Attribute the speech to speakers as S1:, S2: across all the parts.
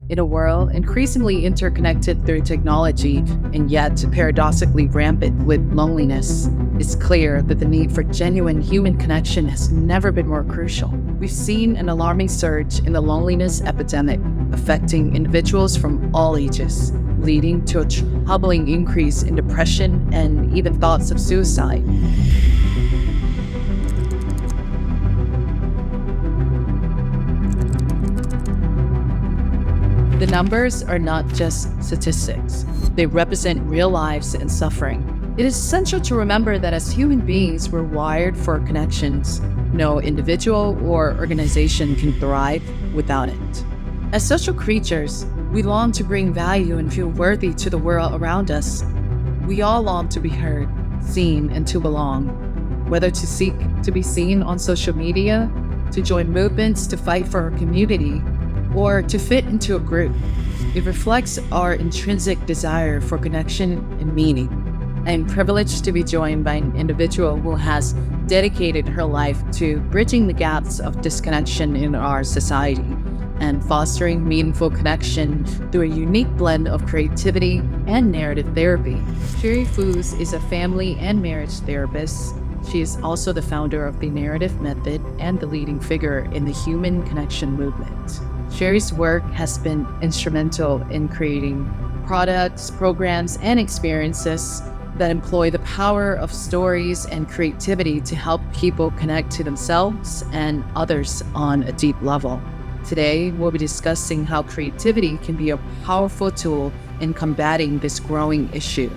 S1: In a world increasingly interconnected through technology and yet paradoxically rampant with loneliness, it's clear that the need for genuine human connection has never been more crucial. We've seen an alarming surge in the loneliness epidemic, affecting individuals from all ages, leading to a troubling increase in depression and even thoughts of suicide. The numbers are not just statistics. They represent real lives and suffering. It is essential to remember that as human beings, we're wired for connections. No individual or organization can thrive without it. As social creatures, we long to bring value and feel worthy to the world around us. We all long to be heard, seen, and to belong. Whether to seek to be seen on social media, to join movements to fight for our community, or to fit into a group. It reflects our intrinsic desire for connection and meaning. I am privileged to be joined by an individual who has dedicated her life to bridging the gaps of disconnection in our society and fostering meaningful connection through a unique blend of creativity and narrative therapy. Shari Foos is a family and marriage therapist. She is also the founder of the Narrative Method and the leading figure in the human connection movement. Shari's work has been instrumental in creating products, programs, and experiences that employ the power of stories and creativity to help people connect to themselves and others on a deep level. Today, we'll be discussing how creativity can be a powerful tool in combating this growing issue.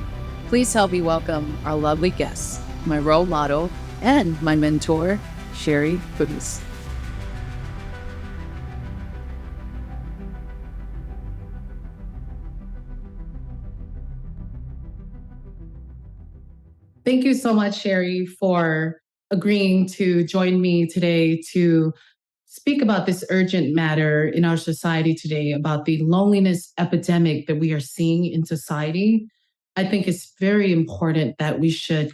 S1: Please help me welcome our lovely guest, my role model, and my mentor, Shari Foos. Thank you so much, Shari, for agreeing to join me today to speak about this urgent matter in our society today about the loneliness epidemic that we are seeing in society. I think it's very important that we should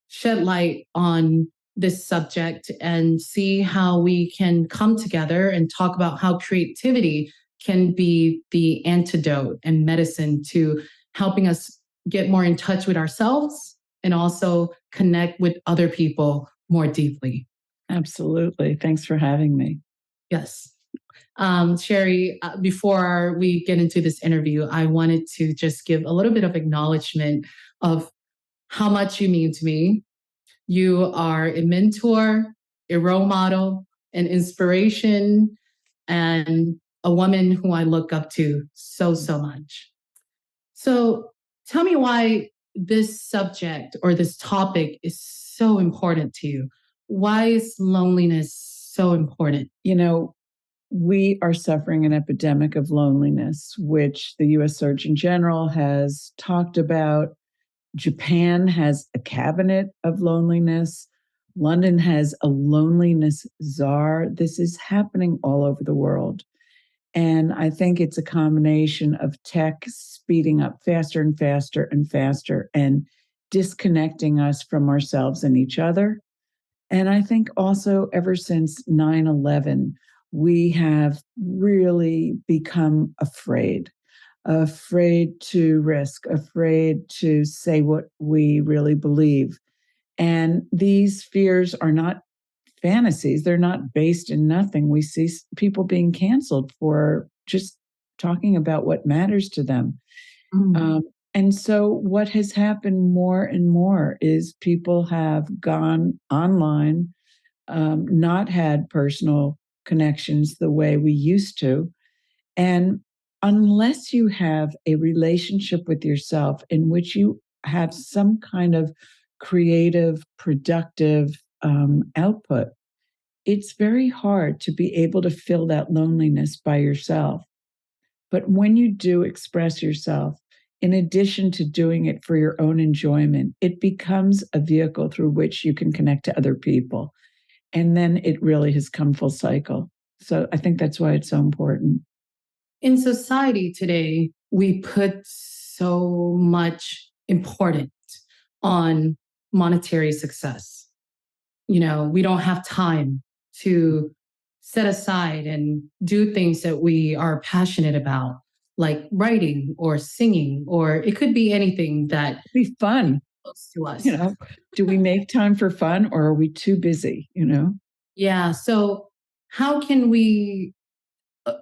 S1: shed light on this subject and see how we can come together and talk about how creativity can be the antidote and medicine to helping us get more in touch with ourselves and also connect with other people more deeply.
S2: Absolutely. Thanks for having me.
S1: Yes. Shari, before we get into this interview, I wanted to just give a little bit of acknowledgement of how much you mean to me. You are a mentor, a role model, an inspiration, and a woman who I look up to so much. So tell me why this subject or this topic is so important to you. Why is loneliness so important?
S2: You know, we are suffering an epidemic of loneliness, which the U.S. Surgeon General has talked about. Japan has a cabinet of loneliness. London has a loneliness czar. This is happening all over the world. And I think it's a combination of tech speeding up faster and faster and faster and disconnecting us from ourselves and each other. And I think also ever since 9/11, we have really become afraid to risk, afraid to say what we really believe. And these fears are not fantasies. They're not based in nothing. We see people being canceled for just talking about what matters to them. And so what has happened more and more is people have gone online, not had personal connections the way we used to. And unless you have a relationship with yourself in which you have some kind of creative, productive output, it's very hard to be able to fill that loneliness by yourself. But when you do express yourself, in addition to doing it for your own enjoyment, it becomes a vehicle through which you can connect to other people. And then it really has come full cycle. So I think that's why it's so important.
S1: In society today, we put so much importance on monetary success. You know, we don't have time to set aside and do things that we are passionate about, like writing or singing, or it could be anything that
S2: be fun.
S1: Close to us.
S2: Do we make time for fun, or are we too busy?
S1: Yeah. So how can we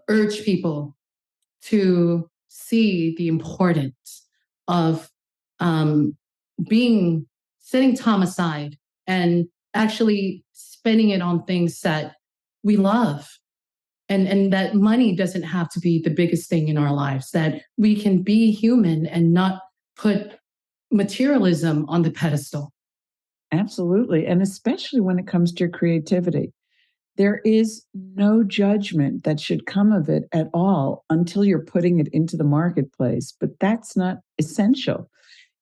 S1: urge people to see the importance of setting time aside and actually spending it on things that we love, and that money doesn't have to be the biggest thing in our lives, that we can be human and not put materialism on the pedestal.
S2: Absolutely. And especially when it comes to your creativity. There is no judgment that should come of it at all until you're putting it into the marketplace. But that's not essential.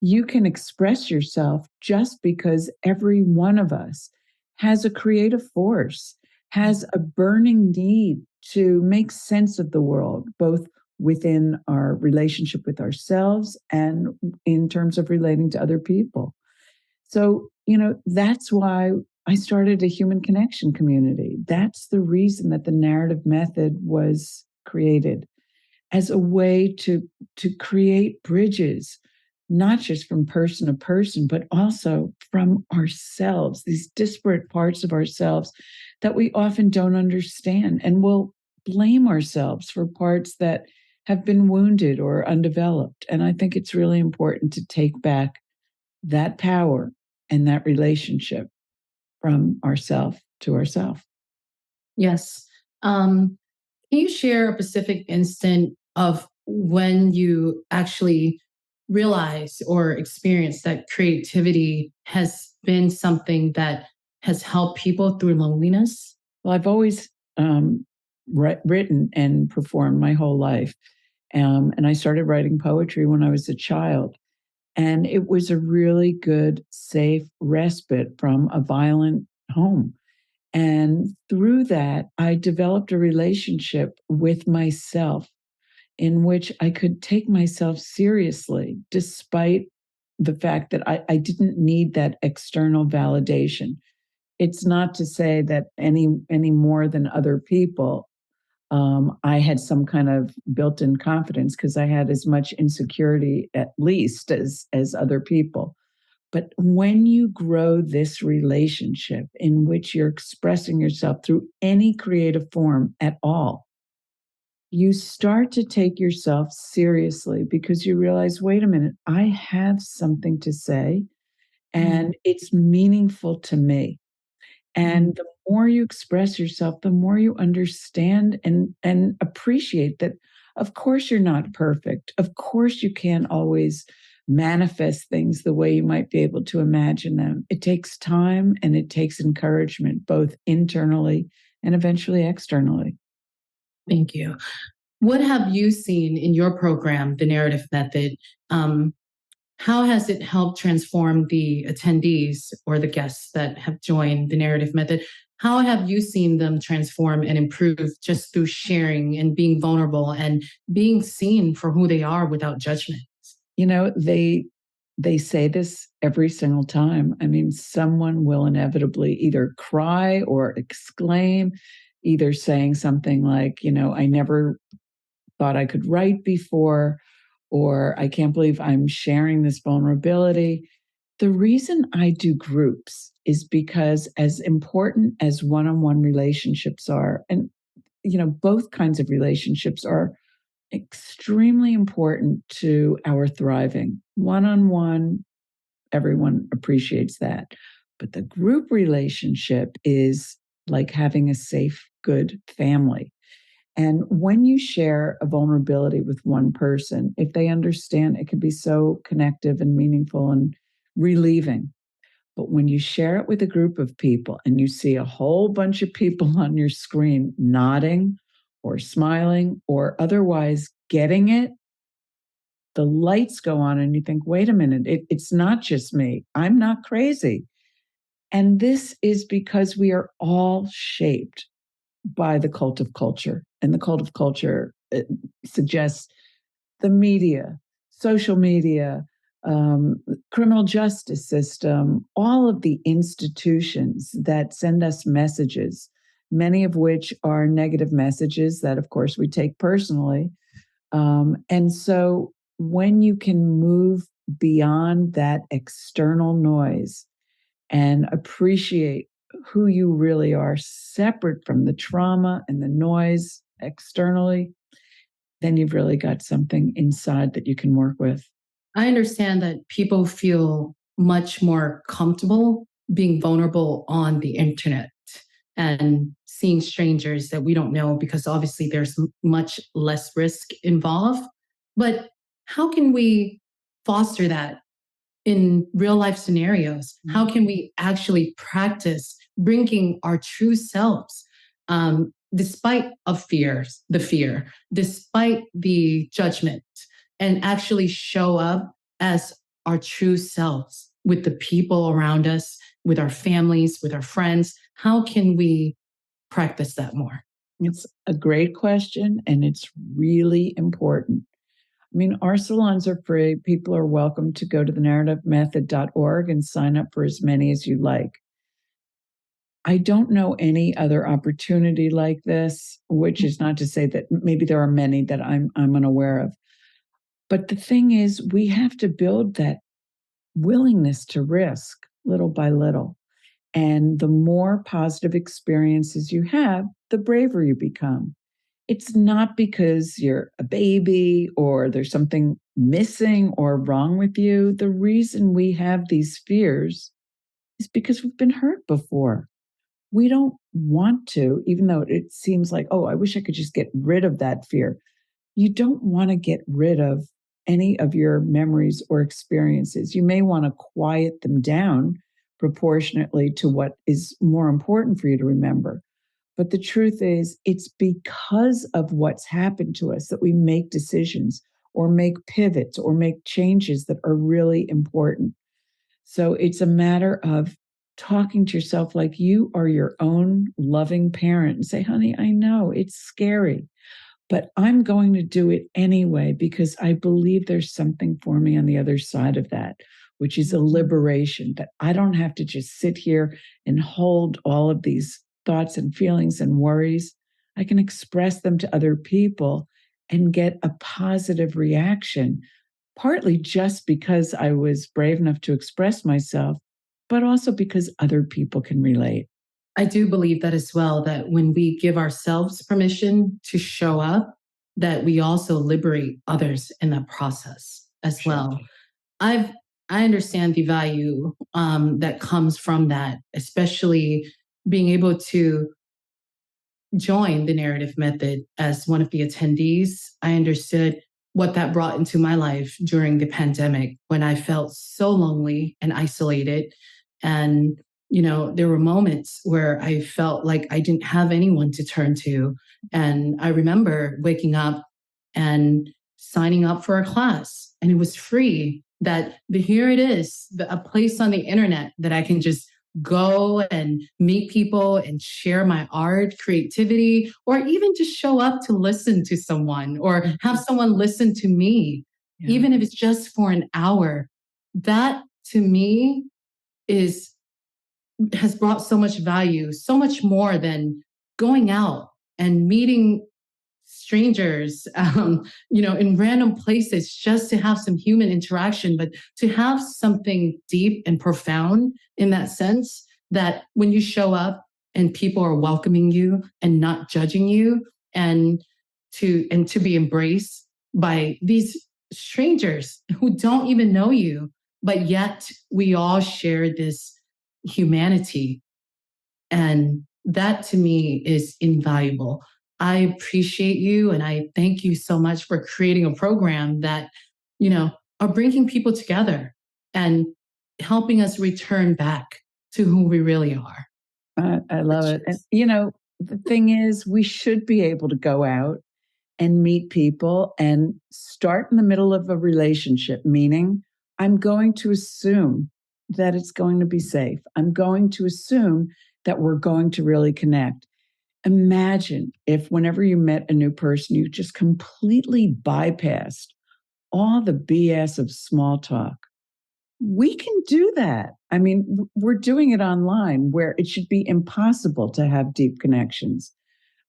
S2: You can express yourself just because every one of us has a creative force, has a burning need to make sense of the world, both within our relationship with ourselves and in terms of relating to other people. So, that's why I started a human connection community. That's the reason that the narrative method was created, as a way to create bridges, not just from person to person, but also from ourselves, these disparate parts of ourselves that we often don't understand, and will blame ourselves for parts that have been wounded or undeveloped. And I think it's really important to take back that power and that relationship from ourself to ourself.
S1: Yes. Can you share a specific instant of when you actually realize or experience that creativity has been something that has helped people through loneliness?
S2: Well, I've always written and performed my whole life. And I started writing poetry when I was a child. And it was a really good, safe respite from a violent home. And through that, I developed a relationship with myself in which I could take myself seriously, despite the fact that I didn't need that external validation. It's not to say that any more than other people, I had some kind of built-in confidence, because I had as much insecurity, at least, as other people. But when you grow this relationship in which you're expressing yourself through any creative form at all, you start to take yourself seriously, because you realize, wait a minute, I have something to say and it's meaningful to me. And the more you express yourself, the more you understand and appreciate that, of course, you're not perfect. Of course, you can't always manifest things the way you might be able to imagine them. It takes time and it takes encouragement, both internally and eventually externally.
S1: Thank you. What have you seen in your program, the narrative method? How has it helped transform the attendees or the guests that have joined the narrative method? How have you seen them transform and improve just through sharing and being vulnerable and being seen for who they are without judgment?
S2: They say this every single time. I mean, someone will inevitably either cry or exclaim, either saying something like, I never thought I could write before, or I can't believe I'm sharing this vulnerability. The reason I do groups is because, as important as one-on-one relationships are, and both kinds of relationships are extremely important to our thriving. One-on-one, everyone appreciates that. But the group relationship is like having a safe, good family. And when you share a vulnerability with one person, if they understand, it can be so connective and meaningful and relieving. But when you share it with a group of people and you see a whole bunch of people on your screen nodding or smiling or otherwise getting it, the lights go on and you think, wait a minute, it's not just me. I'm not crazy. And this is because we are all shaped by the cult of culture. And the cult of culture suggests the media, social media, criminal justice system, all of the institutions that send us messages many of which are negative messages that, of course, we take personally. And so when you can move beyond that external noise and appreciate who you really are, separate from the trauma and the noise externally, then you've really got something inside that you can work with.
S1: I understand that people feel much more comfortable being vulnerable on the internet and seeing strangers that we don't know because obviously there's much less risk involved. But how can we foster that in real life scenarios? How can we actually practice bringing our true selves, despite of the fear, despite the judgment, and actually show up as our true selves with the people around us, with our families, with our friends? How can we practice that more?
S2: It's a great question, and it's really important. I mean, our salons are free. People are welcome to go to thenarrativemethod.org and sign up for as many as you like. I don't know any other opportunity like this, which is not to say that maybe there are many that I'm unaware of. But the thing is, we have to build that willingness to risk little by little. And the more positive experiences you have, the braver you become. It's not because you're a baby or there's something missing or wrong with you. The reason we have these fears is because we've been hurt before. We don't want to, even though it seems like, oh, I wish I could just get rid of that fear. You don't want to get rid of any of your memories or experiences. You may want to quiet them down proportionately to what is more important for you to remember. But the truth is, it's because of what's happened to us that we make decisions or make pivots or make changes that are really important. So it's a matter of talking to yourself like you are your own loving parent and say, honey, I know it's scary, but I'm going to do it anyway because I believe there's something for me on the other side of that, which is a liberation that I don't have to just sit here and hold all of these thoughts and feelings and worries. I can express them to other people and get a positive reaction, partly just because I was brave enough to express myself, but also because other people can relate.
S1: I do believe that as well, that when we give ourselves permission to show up, that we also liberate others in that process as well. I understand the value that comes from that, especially being able to join the narrative method as one of the attendees. I understood what that brought into my life during the pandemic when I felt so lonely and isolated. And, there were moments where I felt like I didn't have anyone to turn to. And I remember waking up and signing up for a class, and it was free. Here it is, a place on the internet that I can just go and meet people and share my art, creativity, or even just show up to listen to someone or have someone listen to me, even if it's just for an hour. That to me has brought so much value, so much more than going out and meeting strangers, in random places just to have some human interaction, but to have something deep and profound in that sense that when you show up and people are welcoming you and not judging you and to be embraced by these strangers who don't even know you, but yet we all share this humanity. And that to me is invaluable. I appreciate you and I thank you so much for creating a program that, are bringing people together and helping us return back to who we really are.
S2: I love it. And, the thing is, we should be able to go out and meet people and start in the middle of a relationship, meaning I'm going to assume that it's going to be safe. I'm going to assume that we're going to really connect. Imagine if whenever you met a new person, you just completely bypassed all the BS of small talk. We can do that. I mean, we're doing it online where it should be impossible to have deep connections.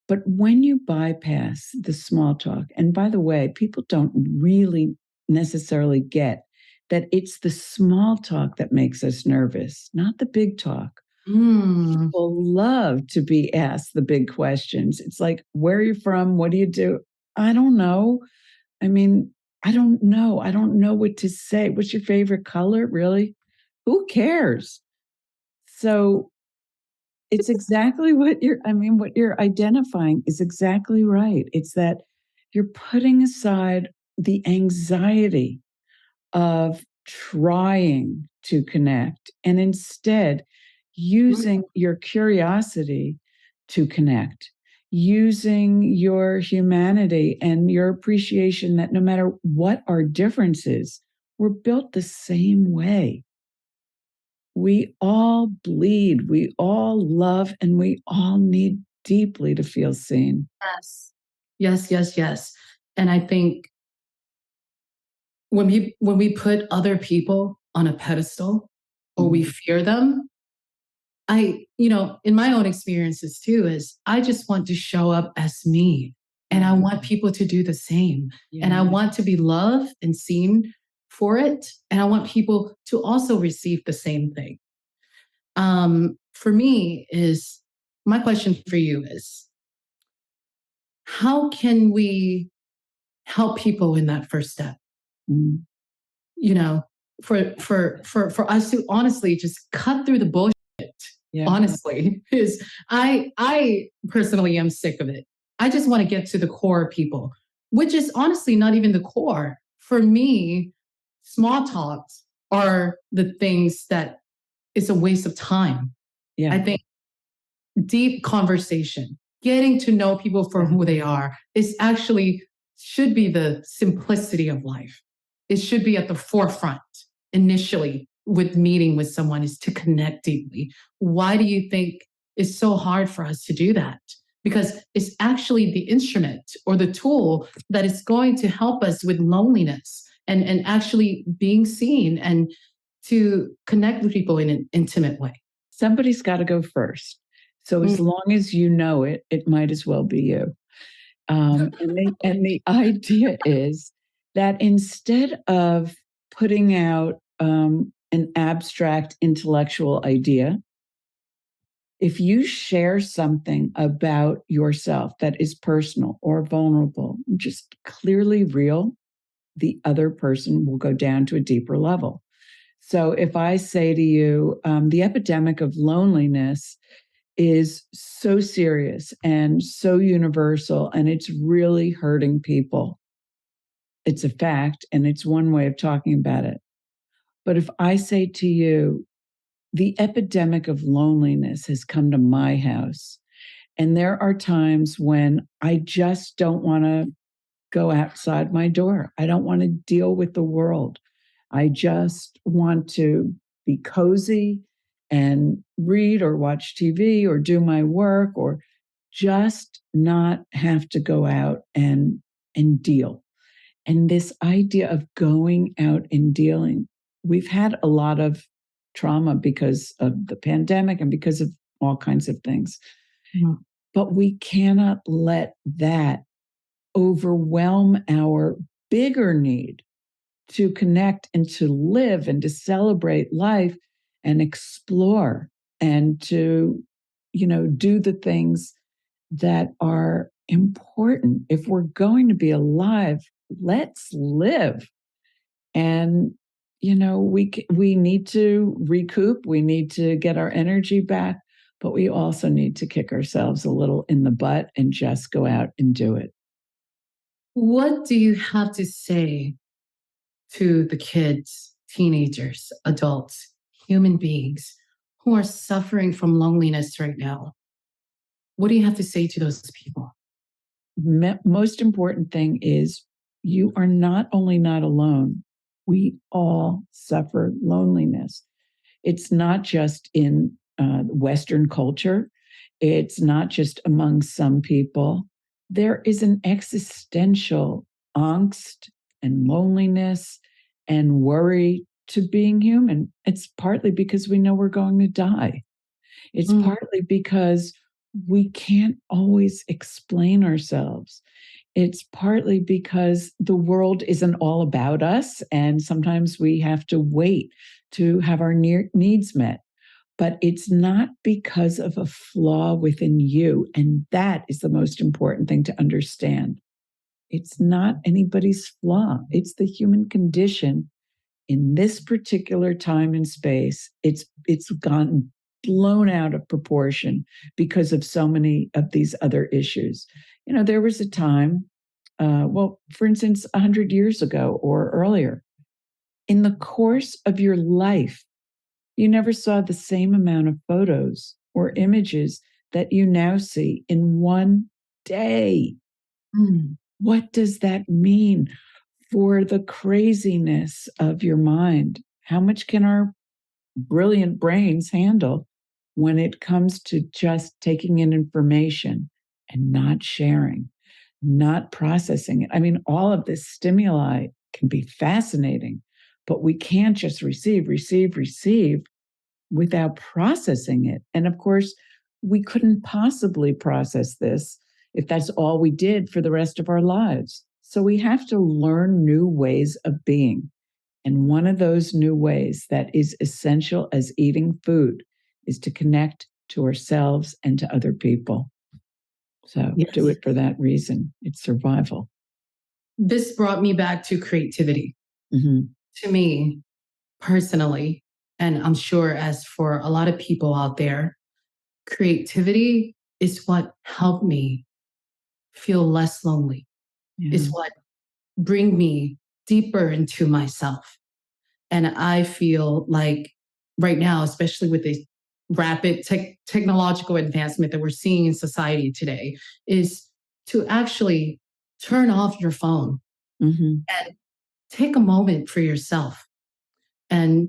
S2: But when you bypass the small talk, and by the way, people don't really necessarily get that it's the small talk that makes us nervous, not the big talk. People love to be asked the big questions. It's like, where are you from? What do you do? I don't know. I mean, I don't know. I don't know what to say. What's your favorite color? Really? Who cares? So it's exactly what you're identifying is exactly right. It's that you're putting aside the anxiety of trying to connect and instead using your curiosity to connect, using your humanity and your appreciation that no matter what our differences, we're built the same way. We all bleed, we all love, and we all need deeply to feel seen.
S1: Yes. Yes, yes, yes. And I think when we put other people on a pedestal or we fear them, in my own experiences too, is I just want to show up as me. And I want people to do the same. Yeah. And I want to be loved and seen for it. And I want people to also receive the same thing. For me, is my question for you is how can we help people in that first step? Mm. For us to honestly just cut through the bullshit. Yeah. Honestly, is I personally am sick of it. I just want to get to the core of people, which is honestly not even the core. For me, small talks are the things that it's a waste of time. Yeah. I think deep conversation, getting to know people for who they are is actually should be the simplicity of life. It should be at the forefront initially with meeting with someone is to connect deeply. Why do you think it's so hard for us to do that? Because it's actually the instrument or the tool that is going to help us with loneliness and actually being seen and to connect with people in an intimate way.
S2: Somebody's got to go first. So as long as you know it, it might as well be you. And the idea is that instead of putting out an abstract intellectual idea, if you share something about yourself that is personal or vulnerable, just clearly real, the other person will go down to a deeper level. So if I say to you, the epidemic of loneliness is so serious and so universal, and it's really hurting people. It's a fact, and it's one way of talking about it. But if I say to you, the epidemic of loneliness has come to my house, and there are times when I just don't want to go outside my door. I don't want to deal with the world. I just want to be cozy and read or watch TV or do my work or just not have to go out and deal. And this idea of going out and dealing, we've had a lot of trauma because of the pandemic and because of all kinds of things. Yeah. But we cannot let that overwhelm our bigger need to connect and to live and to celebrate life and explore and to, do the things that are important. If we're going to be alive, let's live. And, we need to recoup, we need to get our energy back, but we also need to kick ourselves a little in the butt and just go out and do it.
S1: What do you have to say to the kids, teenagers, adults, human beings who are suffering from loneliness right now? What do you have to say to those people?
S2: Most important thing is you are not only not alone, we all suffer loneliness. It's not just in Western culture. It's not just among some people. There is an existential angst and loneliness and worry to being human. It's partly because we know we're going to die. It's partly because we can't always explain ourselves. It's partly because the world isn't all about us, and sometimes we have to wait to have our needs met. But it's not because of a flaw within you. And that is the most important thing to understand. It's not anybody's flaw. It's the human condition in this particular time and space. It's gone blown out of proportion because of so many of these other issues. There was a time, for instance, 100 years ago or earlier, in the course of your life, you never saw the same amount of photos or images that you now see in one day. What does that mean for the craziness of your mind? How much can our brilliant brains handle when it comes to just taking in information and not sharing, not processing it? I mean, all of this stimuli can be fascinating, but we can't just receive without processing it. And of course, we couldn't possibly process this if that's all we did for the rest of our lives. So we have to learn new ways of being. And one of those new ways that is essential as eating food is to connect to ourselves and to other people. So do it for that reason. It's survival.
S1: This brought me back to creativity. To me, personally, and I'm sure as for a lot of people out there, creativity is what helped me feel less lonely. Is what bring me deeper into myself. And I feel like right now, especially with the rapid technological advancement that we're seeing in society today, is to actually turn off your phone and take a moment for yourself and,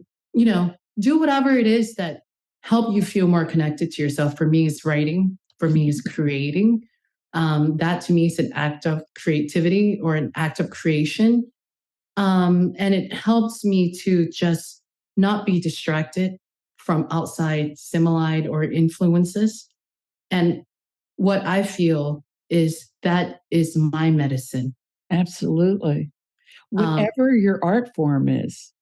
S1: do whatever it is that help you feel more connected to yourself. For me, it's writing. For me, it's creating. That to me is an act of creativity or an act of creation. And it helps me to just not be distracted from outside stimuli or influences. And what I feel is that is my medicine.
S2: Absolutely. Whatever your art form is,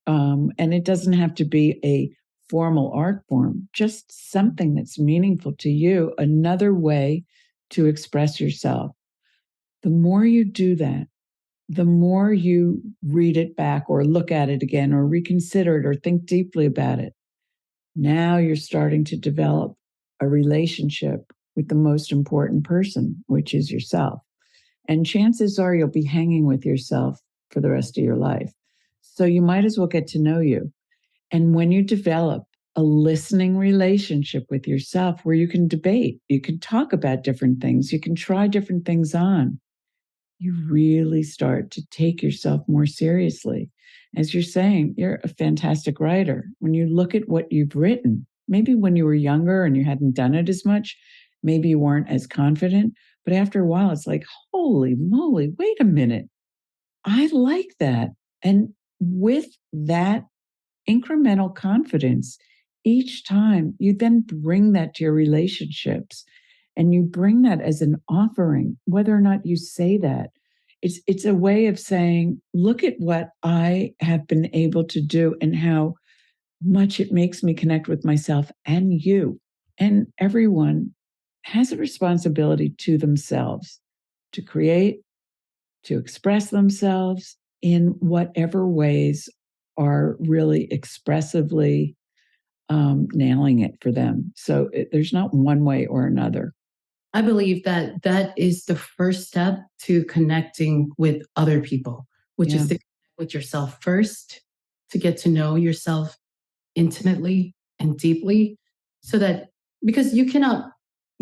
S2: and it doesn't have to be a formal art form, just something that's meaningful to you, another way to express yourself. The more you do that, the more you read it back or look at it again or reconsider it or think deeply about it, now you're starting to develop a relationship with the most important person, which is yourself. And chances are you'll be hanging with yourself for the rest of your life. So you might as well get to know you. And when you develop a listening relationship with yourself where you can debate, you can talk about different things, you can try different things on, you really start to take yourself more seriously. As you're saying, you're a fantastic writer. When you look at what you've written, maybe when you were younger and you hadn't done it as much, maybe you weren't as confident, but after a while, it's like, holy moly, wait a minute. I like that. And with that incremental confidence, each time you then bring that to your relationships and you bring that as an offering, whether or not you say that. It's a way of saying, look at what I have been able to do and how much it makes me connect with myself and you. And everyone has a responsibility to themselves to create, to express themselves in whatever ways are really expressively nailing it for them. So there's not one way or another.
S1: I believe that that is the first step to connecting with other people, which is to connect with yourself first, to get to know yourself intimately and deeply, so that because you cannot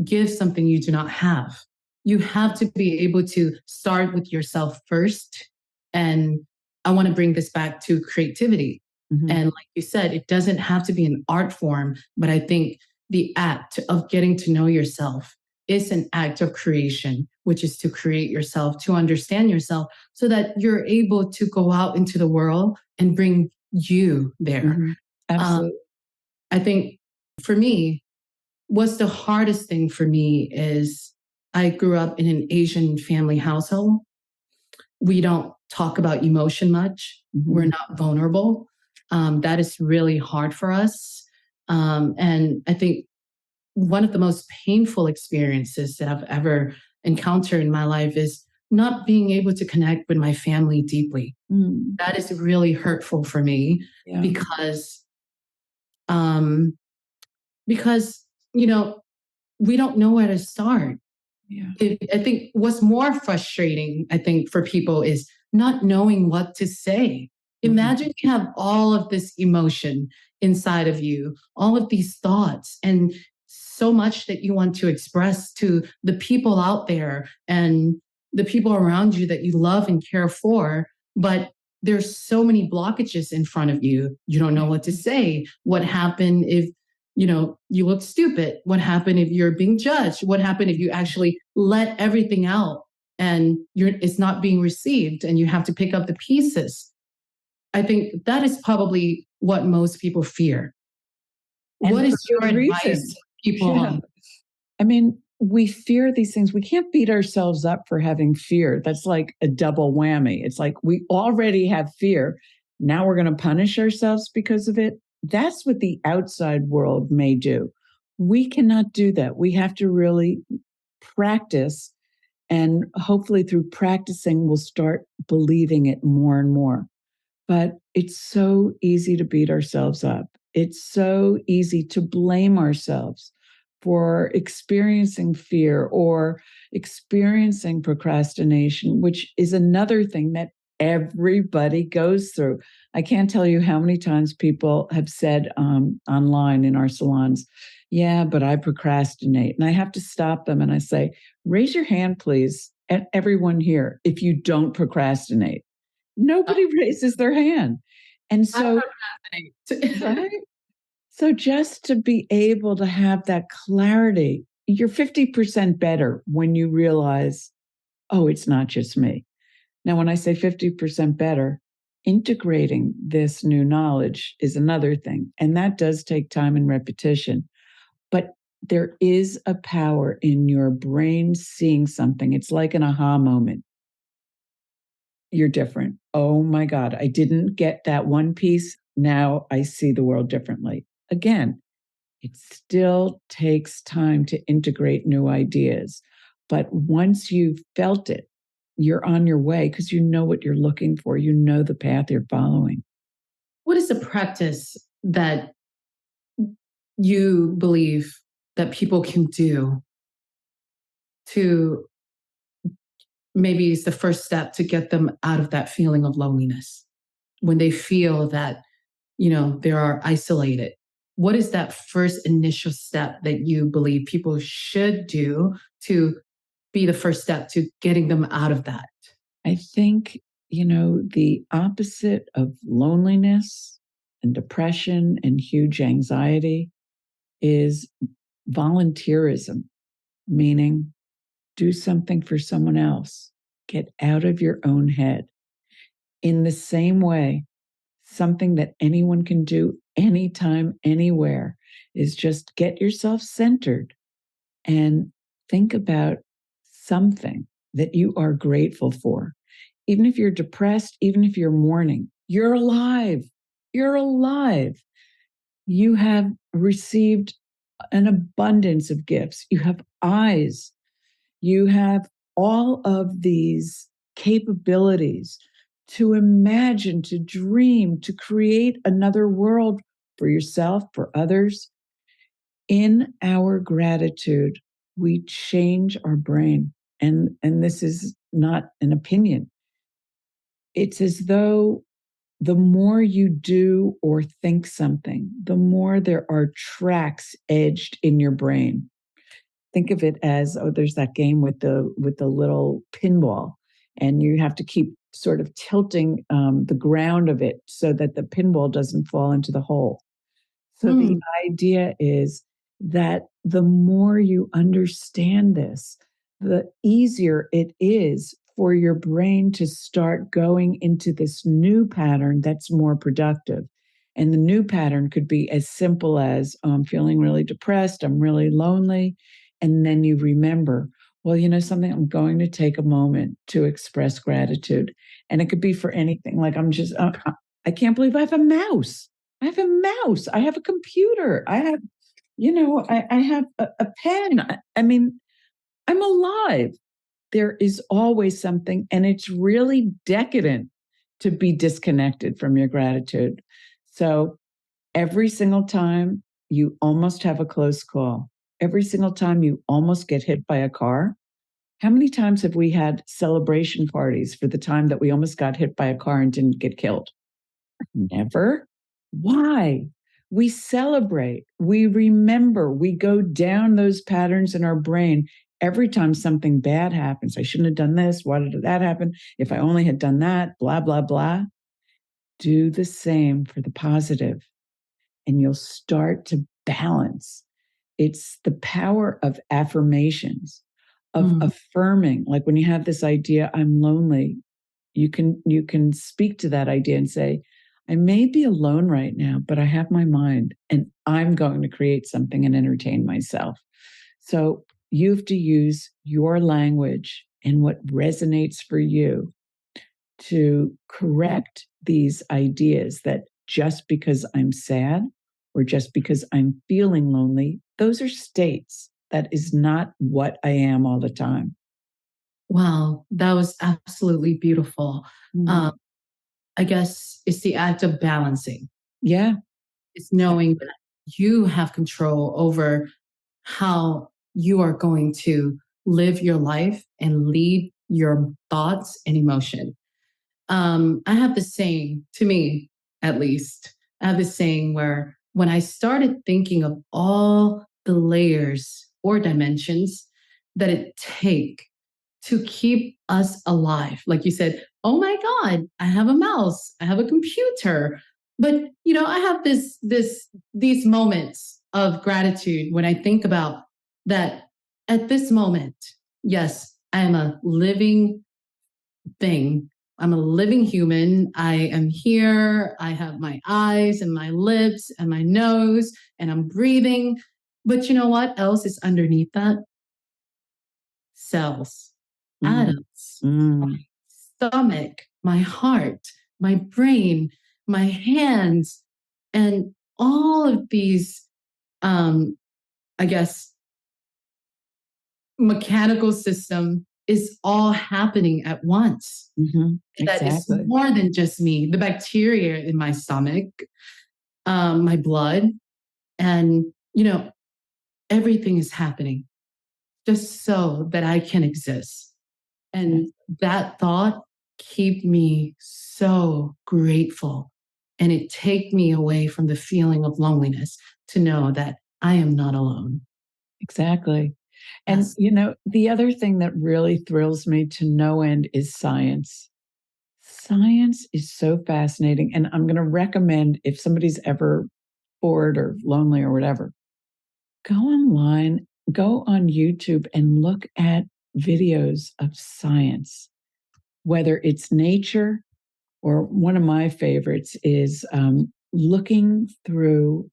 S1: give something you do not have. You have to be able to start with yourself first. And I want to bring this back to creativity. And like you said, it doesn't have to be an art form, but I think the act of getting to know yourself is an act of creation, which is to create yourself, to understand yourself so that you're able to go out into the world and bring
S3: you there.
S2: Absolutely.
S3: I think for me, what's the hardest thing for me is I grew up in an Asian family household. We don't talk about emotion much. We're not vulnerable. That is really hard for us. And I think one of the most painful experiences that I've ever encountered in my life is not being able to connect with my family deeply. That is really hurtful for me because we don't know where to start. I think what's more frustrating, I think, for people is not knowing what to say. Imagine you have all of this emotion inside of you, all of these thoughts, and so much that you want to express to the people out there and the people around you that you love and care for, but there's so many blockages in front of you. You don't know what to say. What happened if you look stupid? What happened if you're being judged? What happened if you actually let everything out and it's not being received and you have to pick up the pieces? I think that is probably what most people fear.
S2: And
S3: what is your advice
S2: reason.
S3: to people?
S2: I mean, we fear these things. We can't beat ourselves up for having fear. That's like a double whammy. It's like we already have fear. Now we're going to punish ourselves because of it. That's what the outside world may do. We cannot do that. We have to really practice. And hopefully, through practicing, we'll start believing it more and more. But it's so easy to beat ourselves up. It's so easy to blame ourselves for experiencing fear or experiencing procrastination, which is another thing that everybody goes through. I can't tell you how many times people have said online in our salons, yeah, but I procrastinate. And I have to stop them and I say, raise your hand, please, and everyone here, if you don't procrastinate. Nobody raises their hand. And so, right? So just to be able to have that clarity, you're 50% better when you realize, oh, it's not just me. Now, when I say 50% better, integrating this new knowledge is another thing. And that does take time and repetition. But there is a power in your brain seeing something. It's like an aha moment. You're different. Oh my God, I didn't get that one piece. Now I see the world differently. Again, it still takes time to integrate new ideas. But once you've felt it, you're on your way because you know what you're looking for. You know the path you're following.
S3: What is the practice that you believe that people can do to maybe it's the first step to get them out of that feeling of loneliness when they feel that, they are isolated? What is that first initial step that you believe people should do to be the first step to getting them out of that?
S2: I think, the opposite of loneliness and depression and huge anxiety is volunteerism, meaning do something for someone else. Get out of your own head. In the same way, something that anyone can do anytime, anywhere is just get yourself centered and think about something that you are grateful for. Even if you're depressed, even if you're mourning, you're alive. You're alive. You have received an abundance of gifts. You have eyes. You have all of these capabilities to imagine, to dream, to create another world for yourself, for others. In our gratitude, we change our brain. And this is not an opinion. It's as though the more you do or think something, the more there are tracks edged in your brain. Think of it as, there's that game with the little pinball, and you have to keep sort of tilting the ground of it so that the pinball doesn't fall into the hole. So the idea is that the more you understand this, the easier it is for your brain to start going into this new pattern that's more productive. And the new pattern could be as simple as, oh, I'm feeling really depressed, I'm really lonely. And then you remember, well, you know something, I'm going to take a moment to express gratitude. And it could be for anything. Like, I can't believe I have a mouse. I have a mouse. I have a computer. I have, I have a pen. I mean, I'm alive. There is always something, and it's really decadent to be disconnected from your gratitude. So every single time you almost have a close call, every single time you almost get hit by a car, how many times have we had celebration parties for the time that we almost got hit by a car and didn't get killed? Never. Why? We celebrate, we remember, we go down those patterns in our brain. Every time something bad happens, I shouldn't have done this. Why did that happen? If I only had done that, blah, blah, blah. Do the same for the positive, and you'll start to balance. It's the power of affirmations, of affirming. Like when you have this idea, I'm lonely, you can speak to that idea and say, I may be alone right now, but I have my mind and I'm going to create something and entertain myself. So you have to use your language and what resonates for you to correct these ideas that just because I'm sad or just because I'm feeling lonely, those are states. That is not what I am all the time.
S3: Wow, that was absolutely beautiful. I guess it's the act of balancing.
S2: Yeah.
S3: It's knowing that you have control over how you are going to live your life and lead your thoughts and emotion. I have this saying, to me at least, I have this saying where when I started thinking of all the layers or dimensions that it take to keep us alive, like you said, oh my God, I have a mouse, I have a computer. But I have these moments of gratitude when I think about that at this moment, yes, I am a living thing. I'm a living human. I am here. I have my eyes and my lips and my nose, and I'm breathing. But you know what else is underneath that? Cells, atoms, my stomach, my heart, my brain, my hands, and all of these, I guess, mechanical system is all happening at once.
S2: Exactly.
S3: That is more than just me, the bacteria in my stomach, my blood, and everything is happening just so that I can exist. And that thought keep me so grateful, and it take me away from the feeling of loneliness to know that I am not alone.
S2: Exactly. And, the other thing that really thrills me to no end is science. Science is so fascinating. And I'm going to recommend, if somebody's ever bored or lonely or whatever, go online, go on YouTube and look at videos of science, whether it's nature or one of my favorites is looking through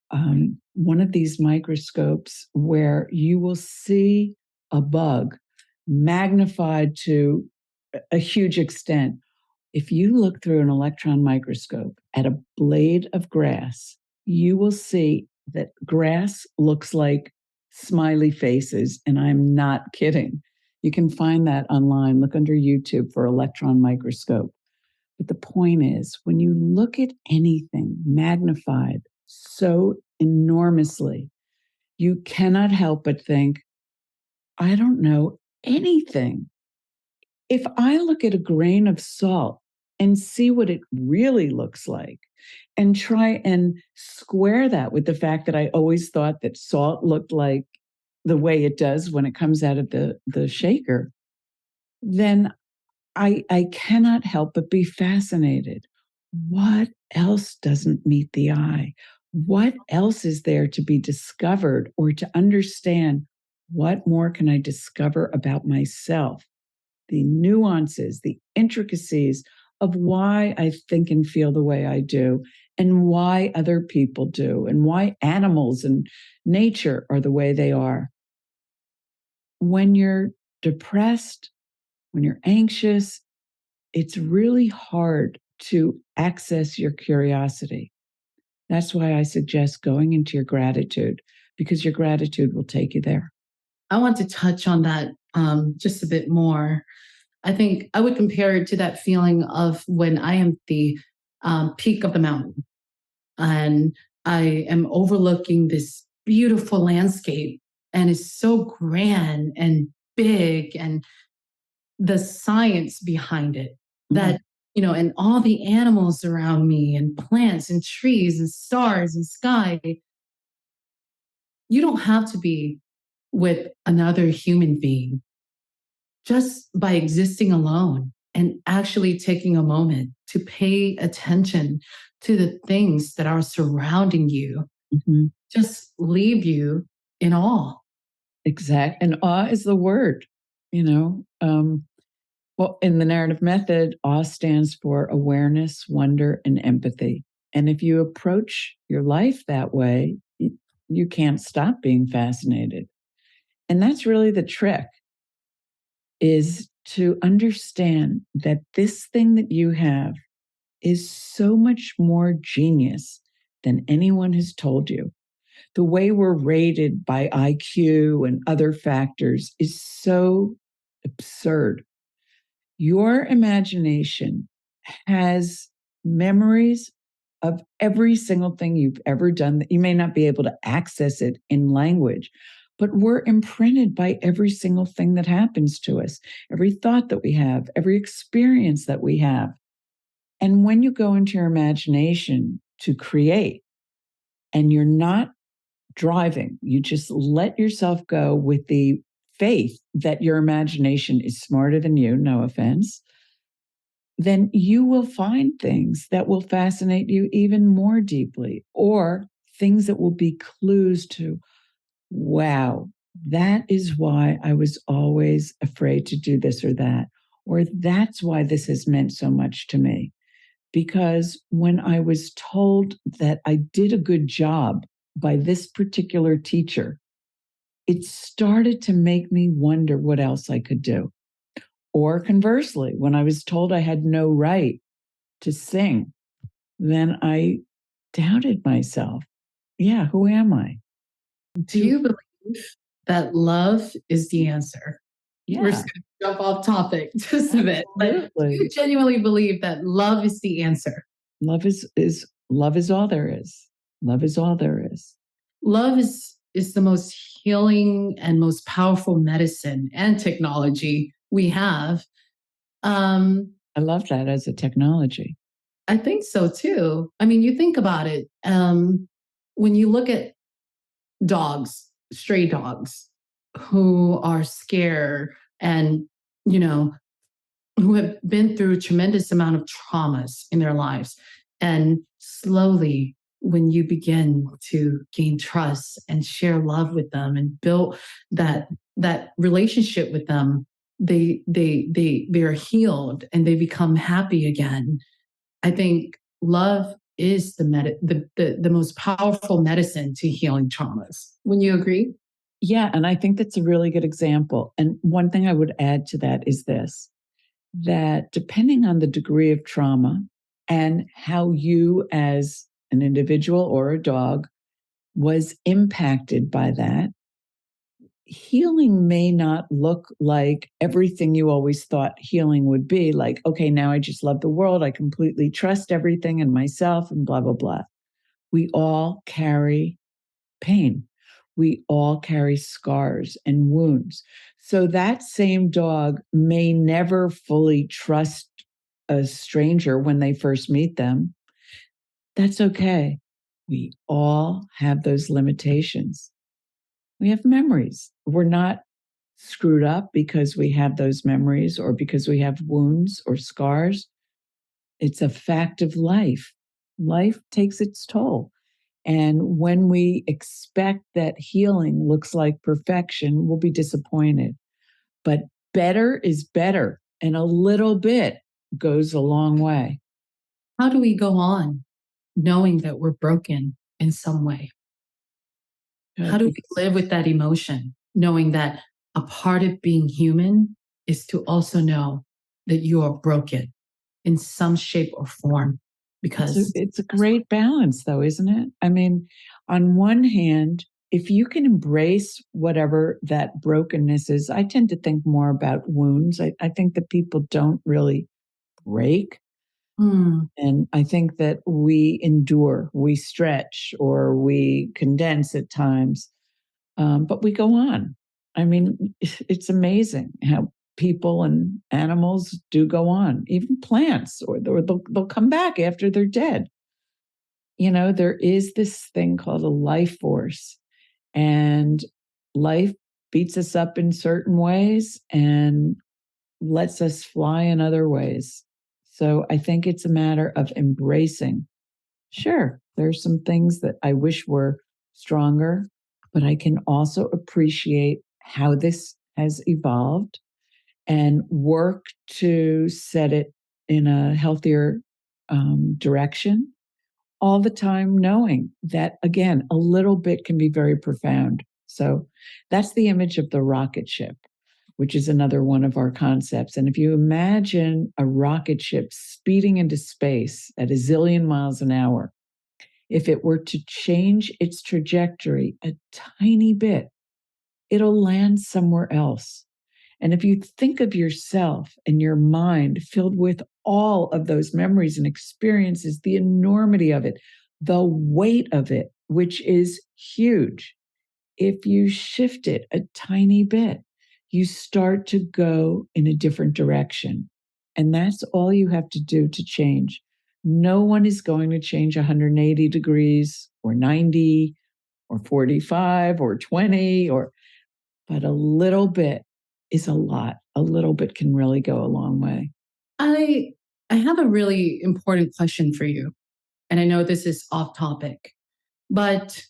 S2: one of these microscopes where you will see a bug magnified to a huge extent. If you look through an electron microscope at a blade of grass, you will see that grass looks like smiley faces, and I'm not kidding. You can find that online. Look under YouTube for electron microscope. But the point is, when you look at anything magnified so enormously, you cannot help but think, I don't know anything. If I look at a grain of salt and see what it really looks like and try and square that with the fact that I always thought that salt looked like the way it does when it comes out of the shaker, then I cannot help but be fascinated. What else doesn't meet the eye? What else is there to be discovered or to understand? What more can I discover about myself? the nuances, the intricacies of why I think and feel the way I do, and why other people do, and why animals and nature are the way they are. When you're depressed, when you're anxious, it's really hard to access your curiosity. That's why I suggest going into your gratitude, because your gratitude will take you there.
S3: I want to touch on that just a bit more. I think I would compare it to that feeling of when I am at the peak of the mountain and I am overlooking this beautiful landscape, and it's so grand and big, and the science behind it that, and all the animals around me and plants and trees and stars and sky. You don't have to be with another human being. Just by existing alone and actually taking a moment to pay attention to the things that are surrounding you, just leave you in awe.
S2: Exactly. And awe is the word, well, in the narrative method, awe stands for awareness, wonder, and empathy. And if you approach your life that way, you can't stop being fascinated. And that's really the trick, is to understand that this thing that you have is so much more genius than anyone has told you. The way we're rated by IQ and other factors is so absurd. Your imagination has memories of every single thing you've ever done that you may not be able to access it in language, but we're imprinted by every single thing that happens to us, every thought that we have, every experience that we have. And when you go into your imagination to create and you're not driving, you just let yourself go with the faith that your imagination is smarter than you, no offense, then you will find things that will fascinate you even more deeply, or things that will be clues to, wow, that is why I was always afraid to do this or that, or that's why this has meant so much to me. Because when I was told that I did a good job by this particular teacher, it started to make me wonder what else I could do. Or conversely, when I was told I had no right to sing, then I doubted myself. Yeah, who am I?
S3: Do you believe that love is the answer?
S2: Yeah.
S3: We're just going to jump off topic just a bit. But do you genuinely believe that love is the answer?
S2: Love is all there is. Love is all there is.
S3: Love is the most healing and most powerful medicine and technology we have.
S2: I love that as a technology.
S3: I think so too. I mean, you think about it. When you look at dogs, stray dogs, who are scared and, who have been through a tremendous amount of traumas in their lives. And slowly, when you begin to gain trust and share love with them and build that relationship with them, they're healed and they become happy again. I think love is the most powerful medicine to healing traumas. Wouldn't you agree?
S2: Yeah, and I think that's a really good example. And one thing I would add to that is this, that depending on the degree of trauma and how you as an individual or a dog was impacted by that, healing may not look like everything you always thought healing would be. Like, okay, now I just love the world. I completely trust everything and myself and blah, blah, blah. We all carry pain. We all carry scars and wounds. So that same dog may never fully trust a stranger when they first meet them. That's okay. We all have those limitations. We have memories. We're not screwed up because we have those memories or because we have wounds or scars. It's a fact of life. Life takes its toll. And when we expect that healing looks like perfection, we'll be disappointed. But better is better, and a little bit goes a long way.
S3: How do we go on knowing that we're broken in some way? How do we live with that emotion, knowing that a part of being human is to also know that you are broken in some shape or form? Because
S2: it's a great balance, though, isn't it? I mean, on one hand, if you can embrace whatever that brokenness is, I tend to think more about wounds. I think that people don't really break. And I think that we endure, we stretch, or we condense at times, but we go on. I mean, it's amazing how people and animals do go on, even plants, or they'll come back after they're dead. There is this thing called a life force, and life beats us up in certain ways and lets us fly in other ways. So I think it's a matter of embracing. Sure, there's some things that I wish were stronger, but I can also appreciate how this has evolved and work to set it in a healthier direction, all the time knowing that, again, a little bit can be very profound. So that's the image of the rocket ship, which is another one of our concepts. And if you imagine a rocket ship speeding into space at a zillion miles an hour, if it were to change its trajectory a tiny bit, it'll land somewhere else. And if you think of yourself and your mind filled with all of those memories and experiences, the enormity of it, the weight of it, which is huge, if you shift it a tiny bit, you start to go in a different direction. And that's all you have to do to change. No one is going to change 180 degrees or 90 or 45 or 20 but a little bit is a lot. A little bit can really go a long way.
S3: I have a really important question for you. And I know this is off topic, but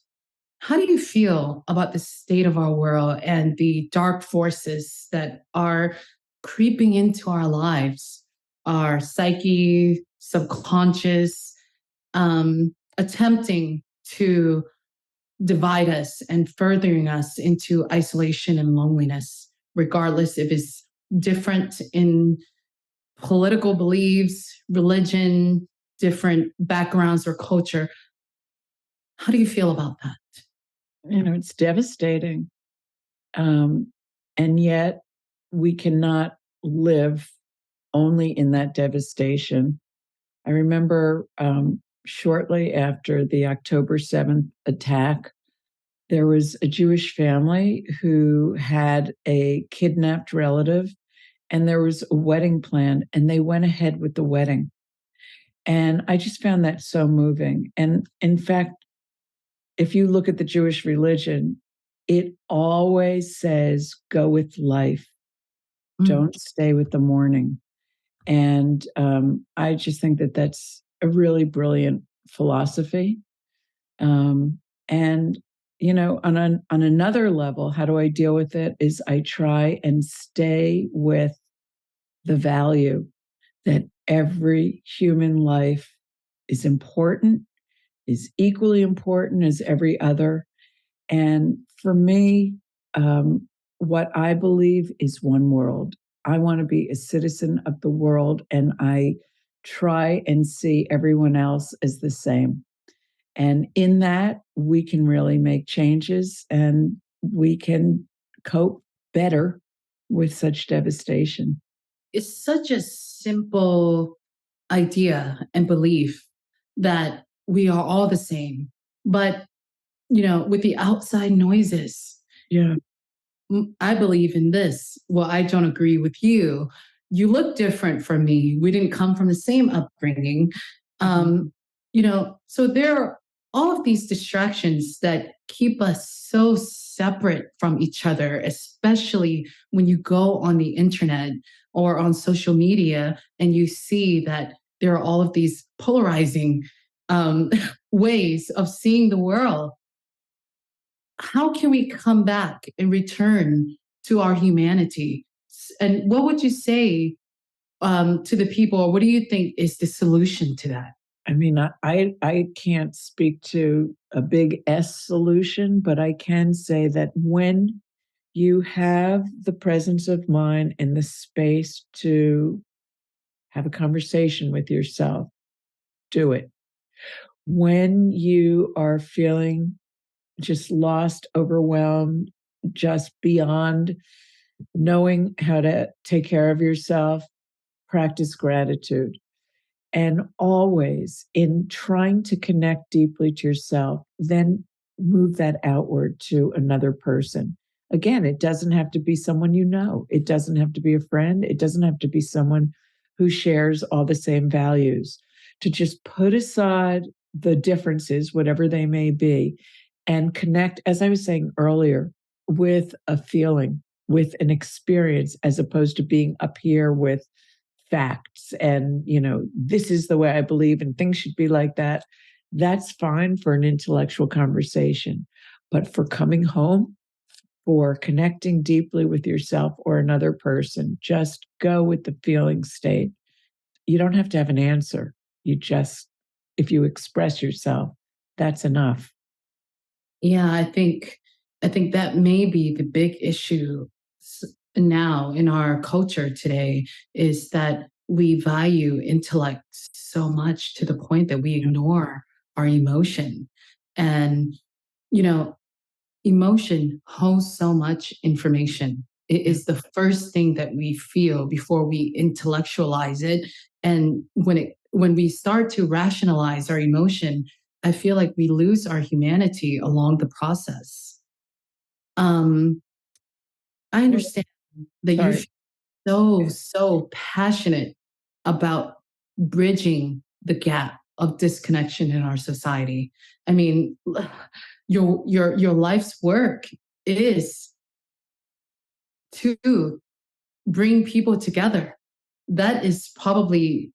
S3: how do you feel about the state of our world and the dark forces that are creeping into our lives, our psyche, subconscious, attempting to divide us and furthering us into isolation and loneliness, regardless if it's different in political beliefs, religion, different backgrounds or culture? How do you feel about that?
S2: It's devastating. And yet we cannot live only in that devastation. I remember shortly after the October 7th attack, there was a Jewish family who had a kidnapped relative, and there was a wedding planned, and they went ahead with the wedding. And I just found that so moving. And in fact, if you look at the Jewish religion, it always says, go with life. Don't stay with the mourning. And I just think that that's a really brilliant philosophy. And, on another level, how do I deal with it is I try and stay with the value that every human life is important, is equally important as every other. And for me, what I believe is one world. I want to be a citizen of the world, and I try and see everyone else as the same. And in that, we can really make changes, and we can cope better with such devastation.
S3: It's such a simple idea and belief that we are all the same. But, with the outside noises,
S2: Yeah.
S3: I believe in this. Well, I don't agree with you. You look different from me. We didn't come from the same upbringing. So there are all of these distractions that keep us so separate from each other, especially when you go on the internet or on social media and you see that there are all of these polarizing ways of seeing the world. How can we come back and return to our humanity And what would you say to the people, or what do you think is the solution to that?
S2: I mean, I can't speak to a big S solution, but I can say that when you have the presence of mind and the space to have a conversation with yourself, do it. When you are feeling just lost, overwhelmed, just beyond knowing how to take care of yourself, practice gratitude. And always in trying to connect deeply to yourself, then move that outward to another person. Again, it doesn't have to be someone you know. It doesn't have to be a friend. It doesn't have to be someone who shares all the same values. To just put aside the differences, whatever they may be, and connect, as I was saying earlier, with a feeling, with an experience, as opposed to being up here with facts and, this is the way I believe and things should be like that. That's fine for an intellectual conversation. But for coming home, for connecting deeply with yourself or another person, just go with the feeling state. You don't have to have an answer. If you express yourself, that's enough.
S3: Yeah, I think that may be the big issue now in our culture today, is that we value intellect so much to the point that we ignore our emotion. And you know, emotion holds so much information. It is the first thing that we feel before we intellectualize it. And when we start to rationalize our emotion, I feel like we lose our humanity along the process. Um, I understand that you
S2: Sorry.
S3: feel so passionate about bridging the gap of disconnection in our society. I mean, your life's work is to bring people together. That is probably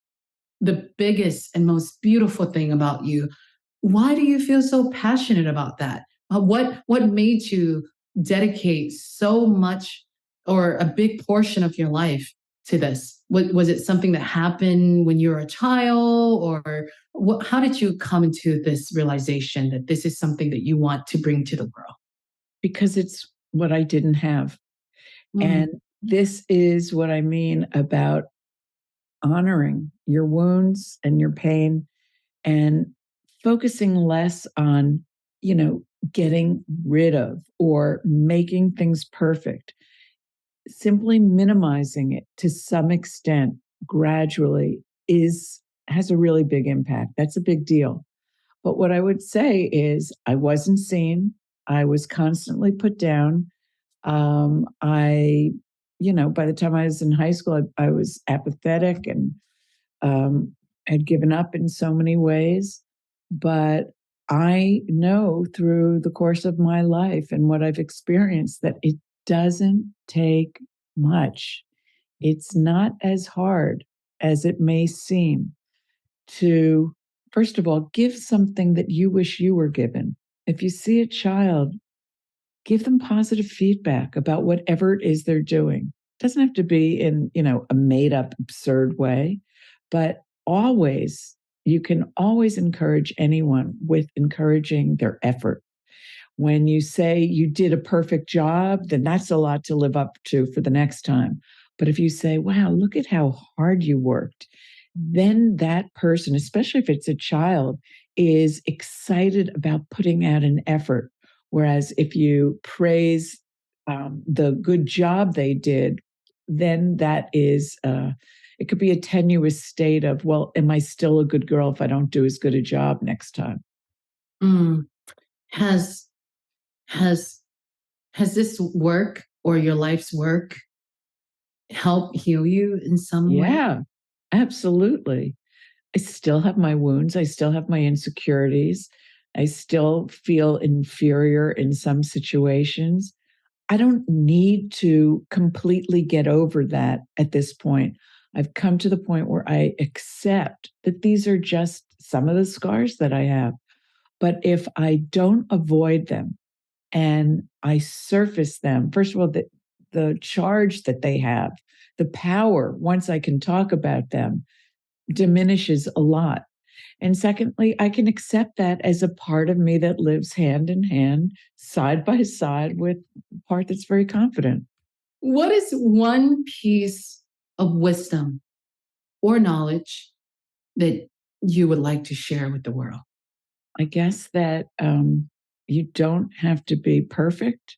S3: the biggest and most beautiful thing about you. Why do you feel so passionate about that? What made you dedicate so much or a big portion of your life to this? Was it something that happened when you were a child, or how did you come into this realization that this is something that you want to bring to the world?
S2: Because it's what I didn't have. And
S3: Mm.
S2: this is what I mean about honoring your wounds and your pain and focusing less on, getting rid of or making things perfect. Simply minimizing it to some extent gradually has a really big impact. That's a big deal. But what I would say is I wasn't seen. I was constantly put down. By the time I was in high school, I was apathetic and um, had given up in so many ways. But I know through the course of my life and what I've experienced that it doesn't take much. It's not as hard as it may seem to, first of all, give something that you wish you were given. If you see a child, give them positive feedback about whatever it is they're doing. It doesn't have to be in, a made up absurd way, but you can always encourage anyone with encouraging their effort. When you say you did a perfect job, then that's a lot to live up to for the next time. But if you say, wow, look at how hard you worked, then that person, especially if it's a child, is excited about putting out an effort. Whereas if you praise the good job they did, then that is, it could be a tenuous state of, well, am I still a good girl if I don't do as good a job next time?
S3: Mm. Has has has this work or your life's work helped heal you in some way?
S2: Yeah, absolutely. I still have my wounds. I still have my insecurities. I still feel inferior in some situations. I don't need to completely get over that at this point. I've come to the point where I accept that these are just some of the scars that I have. But if I don't avoid them and I surface them, first of all, the charge that they have, the power, once I can talk about them, diminishes a lot. And secondly, I can accept that as a part of me that lives hand in hand, side by side with the part that's very confident.
S3: What is one piece of wisdom or knowledge that you would like to share with the world?
S2: I guess that you don't have to be perfect.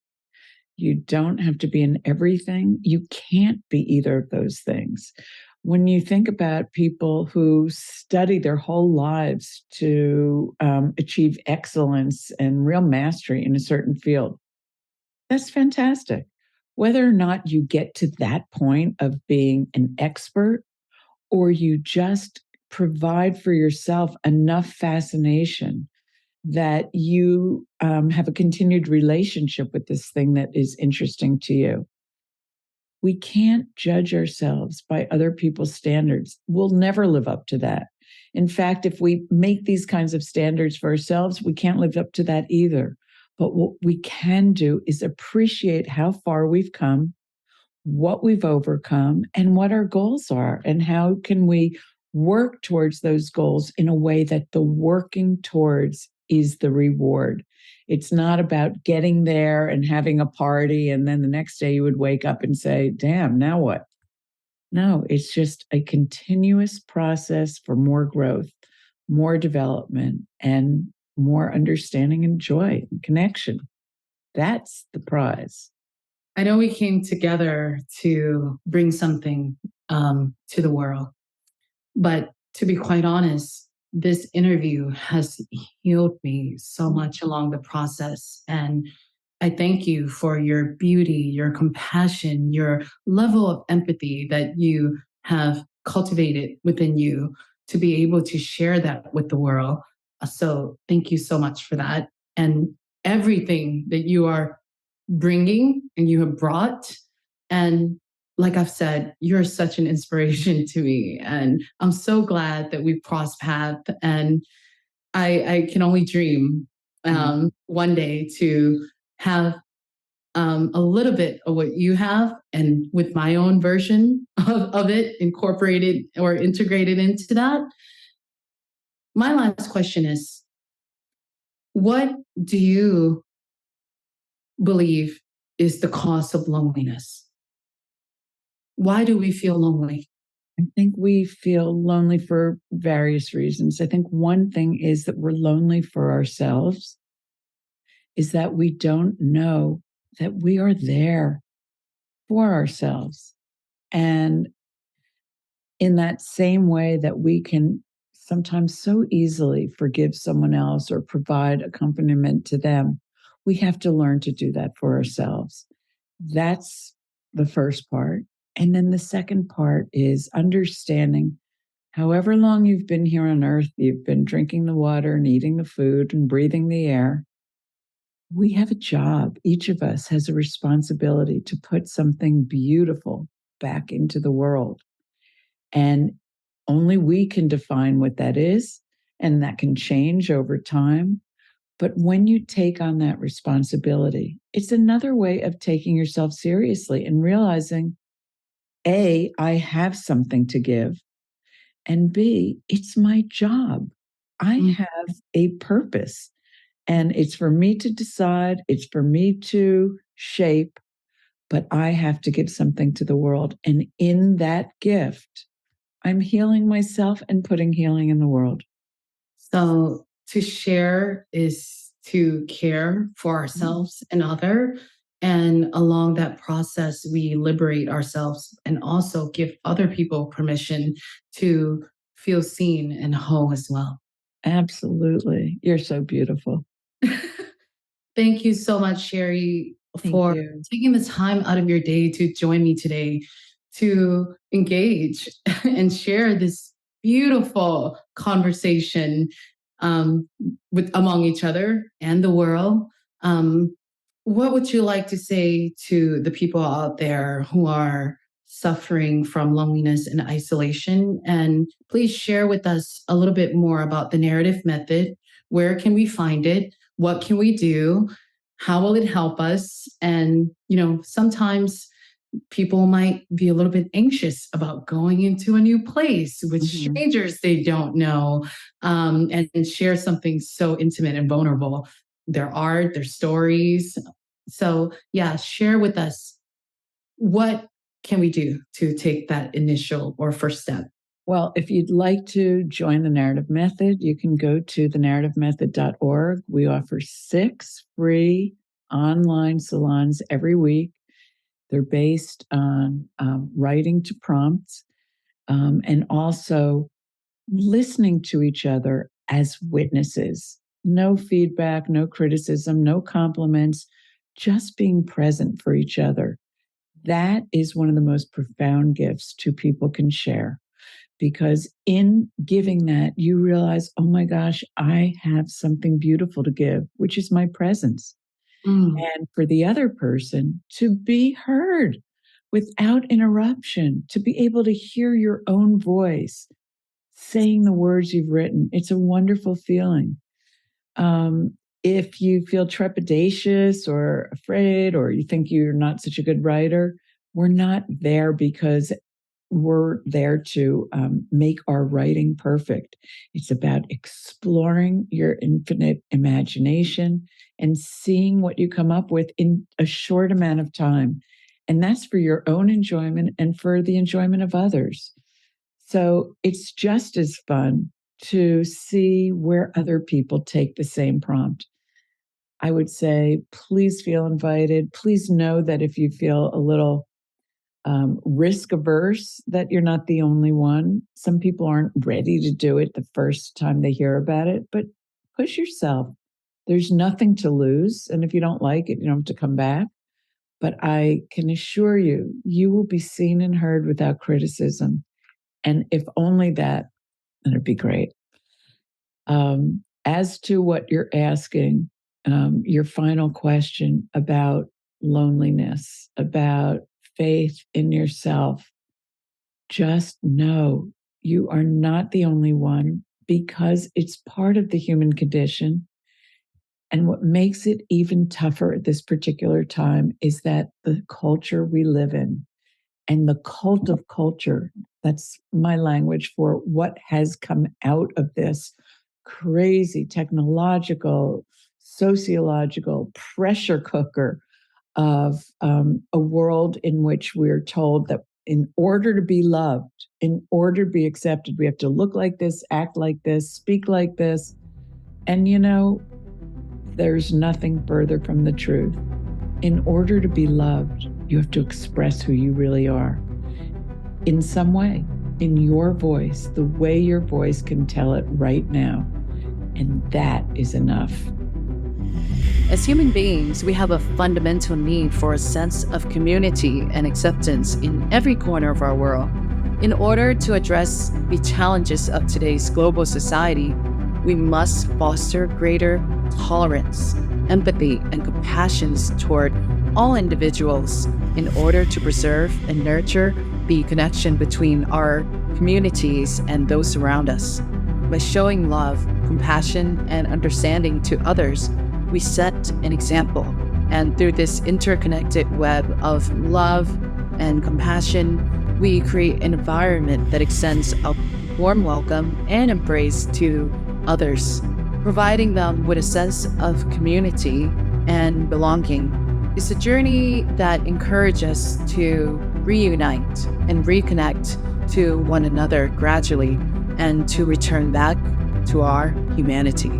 S2: You don't have to be in everything. You can't be either of those things. When you think about people who study their whole lives to achieve excellence and real mastery in a certain field, that's fantastic. Whether or not you get to that point of being an expert, or you just provide for yourself enough fascination that you have a continued relationship with this thing that is interesting to you. We can't judge ourselves by other people's standards. We'll never live up to that. In fact, if we make these kinds of standards for ourselves, we can't live up to that either. But what we can do is appreciate how far we've come, what we've overcome, and what our goals are, and how can we work towards those goals in a way that the working towards is the reward. It's not about getting there and having a party, and then the next day you would wake up and say, damn, now what? No, it's just a continuous process for more growth, more development, and more understanding and joy and connection. That's the prize.
S3: I know we came together to bring something to the world, but to be quite honest, this interview has healed me so much along the process. And I thank you for your beauty, your compassion, your level of empathy that you have cultivated within you to be able to share that with the world. So thank you so much for that. And everything that you are bringing and you have brought. And like I've said, you're such an inspiration to me. And I'm so glad that we've crossed paths. And I can only dream one day to have a little bit of what you have, and with my own version of it incorporated or integrated into that. My last question is, what do you believe is the cause of loneliness? Why do we feel lonely?
S2: I think we feel lonely for various reasons. I think one thing is that we're lonely for ourselves, is that we don't know that we are there for ourselves. And in that same way that we can sometimes so easily forgive someone else or provide accompaniment to them, we have to learn to do that for ourselves. That's the first part. And then the second part is understanding however long you've been here on earth, you've been drinking the water and eating the food and breathing the air. We have a job. Each of us has a responsibility to put something beautiful back into the world. And only we can define what that is, and that can change over time. But when you take on that responsibility, it's another way of taking yourself seriously and realizing, A, I have something to give, and B, it's my job. I have a purpose, and it's for me to decide, it's for me to shape, but I have to give something to the world. And in that gift, I'm healing myself and putting healing in the world.
S3: So to share is to care for ourselves and other. And along that process, we liberate ourselves and also give other people permission to feel seen and whole as well.
S2: Absolutely. You're so beautiful.
S3: Thank you so much, Shari, for taking the time out of your day to join me today to engage and share this beautiful conversation among each other and the world. What would you like to say to the people out there who are suffering from loneliness and isolation? And please share with us a little bit more about the narrative method. Where can we find it? What can we do? How will it help us? And, sometimes people might be a little bit anxious about going into a new place with strangers they don't know, and share something so intimate and vulnerable, their art, their stories. So yeah, share with us, what can we do to take that initial or first step?
S2: Well, if you'd like to join the Narrative Method, you can go to thenarrativemethod.org. We offer 6 free online salons every week. They're based on writing to prompts, and also listening to each other as witnesses. No feedback, no criticism, no compliments, just being present for each other. That is one of the most profound gifts two people can share, because in giving that, you realize, oh my gosh, I have something beautiful to give, which is my presence. And for the other person to be heard without interruption, to be able to hear your own voice saying the words you've written. It's a wonderful feeling. If you feel trepidatious or afraid, or you think you're not such a good writer, we're not there because we're there to make our writing perfect. It's about exploring your infinite imagination and seeing what you come up with in a short amount of time. And that's for your own enjoyment and for the enjoyment of others. So it's just as fun to see where other people take the same prompt. I would say, please feel invited. Please know that if you feel a little risk averse, that you're not the only one. Some people aren't ready to do it the first time they hear about it, but push yourself. There's nothing to lose. And if you don't like it, you don't have to come back. But I can assure you, you will be seen and heard without criticism. And if only that, then it'd be great. As to what you're asking, your final question about loneliness, about faith in yourself, just know you are not the only one, because it's part of the human condition. And what makes it even tougher at this particular time is that the culture we live in and the cult of culture, that's my language for what has come out of this crazy technological, sociological pressure cooker of a world in which we're told that in order to be loved, in order to be accepted, we have to look like this, act like this, speak like this. And there's nothing further from the truth. In order to be loved, you have to express who you really are in some way, in your voice, the way your voice can tell it right now. And that is enough.
S1: As human beings, we have a fundamental need for a sense of community and acceptance in every corner of our world. In order to address the challenges of today's global society, we must foster greater tolerance, empathy, and compassion toward all individuals in order to preserve and nurture the connection between our communities and those around us. By showing love, compassion, and understanding to others, we set an example. And through this interconnected web of love and compassion, we create an environment that extends a warm welcome and embrace to others, providing them with a sense of community and belonging. It's a journey that encourages us to reunite and reconnect to one another gradually and to return back to our humanity.